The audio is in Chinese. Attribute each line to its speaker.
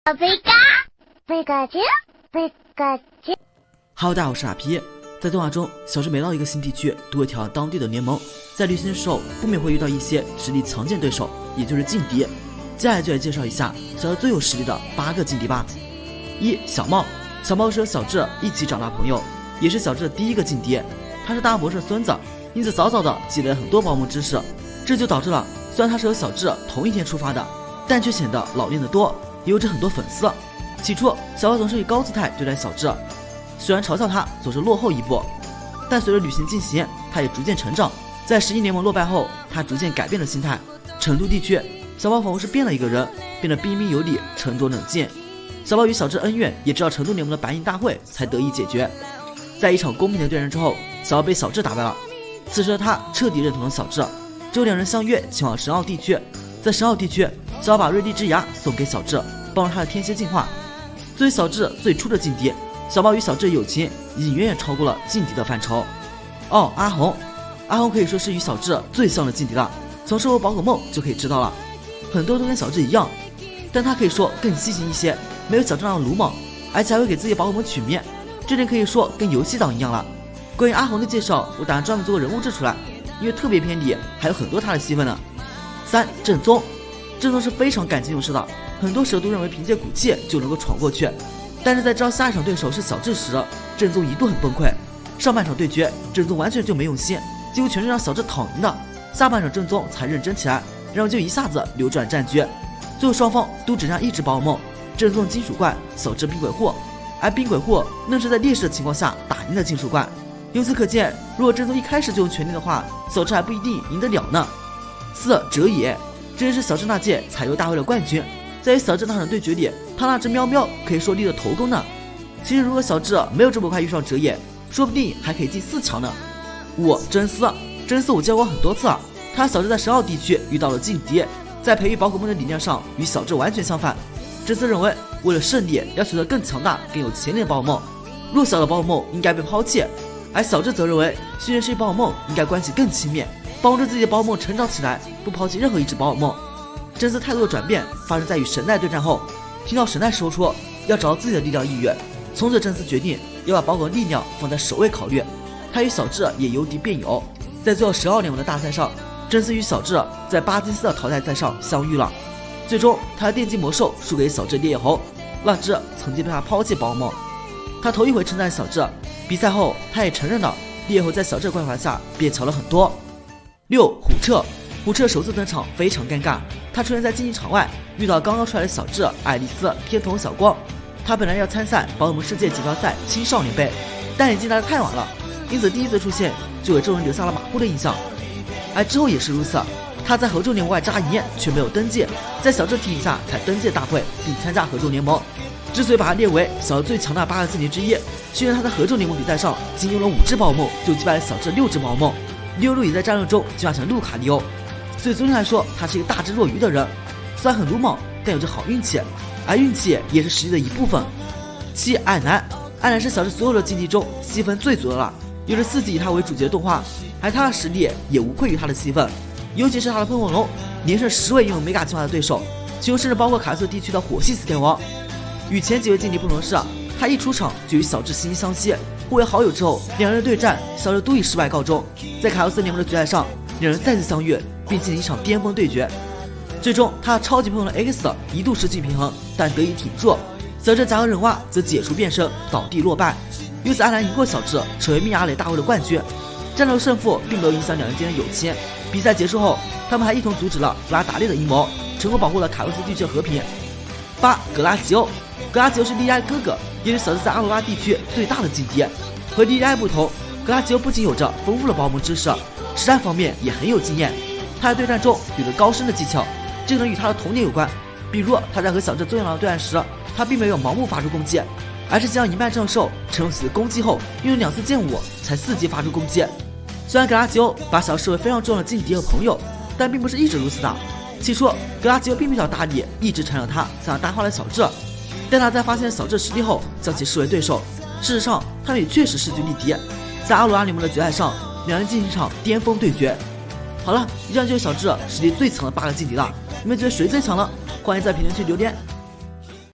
Speaker 1: Hello， 大家好，我是阿皮。在动画中，小智每到一个新地区都会挑战当地的联盟，在旅行的时候不免会遇到一些实力强劲对手，也就是劲敌。接下来就来介绍一下小智最有实力的8个劲敌吧。1. 小茂，小茂是和小智一起长大朋友，也是小智的第一个劲敌。他是大博士的孙子，因此早早的积累了很多宝物知识，这就导致了虽然他是和小智同一天出发的，但却显得老练得多，也有着很多粉丝。起初，小茂总是以高姿态对待小智，虽然嘲笑他总是落后一步，但随着旅行进行，他也逐渐成长。在11联盟落败后，他逐渐改变了心态。成都地区，小茂仿佛是变了一个人，变得彬彬有礼，沉着冷静。小茂与小智恩怨也直到成都联盟的白银大会才得以解决。在一场公平的对战之后，小茂被小智打败了。此时的他彻底认同了小智，之后两人相约前往神奥地区。在神奥地区，小茂把瑞丽之牙送给小智，帮助他的天蝎进化。作为小智最初的劲敌，小茂与小智的友情已经远远超过了劲敌的范畴。阿红，阿红可以说是与小智最像的劲敌了，从收获宝可梦就可以知道了。很多都跟小智一样，但他可以说更细心一些，没有小智那样鲁莽，而且还会给自己宝可梦取名，这点可以说跟游戏党一样了。关于阿红的介绍，我打算专门做个人物志出来，因为特别篇里还有很多他的戏份呢。3. 正宗，正宗是非常感情用事的，很多时候都认为凭借骨气就能够闯过去，但是在知道下一场对手是小智时，正宗一度很崩溃。上半场对决，正宗完全就没用心，几乎全是让小智躺赢的。下半场正宗才认真起来，然后就一下子扭转战局。最后双方都只剩一只宝可梦，正宗金属怪，小智冰鬼户，而冰鬼户那是在劣势的情况下打赢了金属怪。由此可见，如果正宗一开始就用全力的话，小智还不一定赢得了呢。4. 哲野，这也是小智那届彩油大会的冠军。在与小智那场对决里，他那只喵喵可以说立了头功呢。其实如果小智没有这么快遇上哲野，说不定还可以进4强呢。5. 真丝，真丝我教过很多次了，他和小智在神奥地区遇到了劲敌，在培育宝可梦的理念上与小智完全相反。真丝认为，为了胜利要取得更强大、更有潜力的宝可梦，弱小的宝可梦应该被抛弃，而小智则认为，训练师与宝可梦应该关系更亲密，帮助自己的宝可梦成长起来，不抛弃任何一只宝可梦。真丝态度的转变发生在与神奈对战后，听到神奈说出要找到自己的力量意愿，从此真丝决定要把宝可梦力量放在首位考虑。他与小智也由敌变友，在最后12联盟的大赛上，真丝与小智在巴金斯的淘汰赛上相遇了。最终他的电击魔兽输给小智烈焰猴，那只曾经被他抛弃宝可梦。他头一回称赞小智，比赛后他也承认了烈焰猴在小智的关怀下变强了很多。6. 虎彻，虎彻首次登场非常尴尬，他出现在竞技场外，遇到刚刚出来的小智、爱丽丝、天童、小光。他本来要参赛宝可梦世界锦标赛青少年杯，但已经来得太晚了，因此第一次出现就给众人留下了马虎的印象。而之后也是如此，他在合众联盟外扎营却没有登记，在小智提醒下才登记大会并参加合众联盟。之所以把他列为小智最强大8个劲敌之一，是因为他在合众联盟比赛上仅用了5只宝可梦就击败了小智6只宝可梦。利欧路也在战斗中进化成路卡利欧，所以总体来说他是一个大智若愚的人，虽然很鲁莽，但有着好运气，而运气也是实力的一部分。7. 爱南，爱南是小智所有的劲敌中戏份最足的了，有着4集以他为主角的动画，而他的实力也无愧于他的戏份，尤其是他的喷火龙连胜10位拥有美卡进化的对手，其中甚至包括卡斯特地区的火系死天王。与前几位劲敌不同的是，他一出场就与小智惺惺相惜，互为好友之后，两人的对战小智都以失败告终。在卡洛斯联盟的决赛上，两人再次相遇并进行一场巅峰对决，最终他的超级喷火龙 X 一度失去平衡，但得以挺住。小智夹和忍蛙则解除变身倒地落败，由此阿兰赢过小智，成为密亚雷大会的冠军。战斗胜负并没有影响两人间的友情。比赛结束后，他们还一同阻止了弗拉达利的阴谋，成功保护了卡洛斯地区的和平。8. 格拉吉欧，格拉吉欧是莉莉埃哥哥，也是小智在阿罗拉地区最大的劲敌。和莉莉埃不同，格拉吉欧不仅有着丰富的宝可梦知识，实战方面也很有经验。他在对战中有着高深的技巧，这可能与他的童年有关。比如他在和小智作用狼对战时，他并没有盲目发出攻击，而是将一脉正兽沉入自己的攻击后，用2次剑舞才伺机发出攻击。虽然格拉吉欧把小智视为非常重要的劲敌和朋友，但并不是一直如此的。起初格拉吉欧并比较大力，一直缠着他，想要打坏了小智，但他在发现小智实力后，将其视为对手。事实上他们也确实势均力敌，在阿罗拉联盟的决赛上，两人进行一场巅峰对决。好了，以上就是小智实力最强的8个劲敌了，你们觉得谁最强呢？欢迎在评论区留言。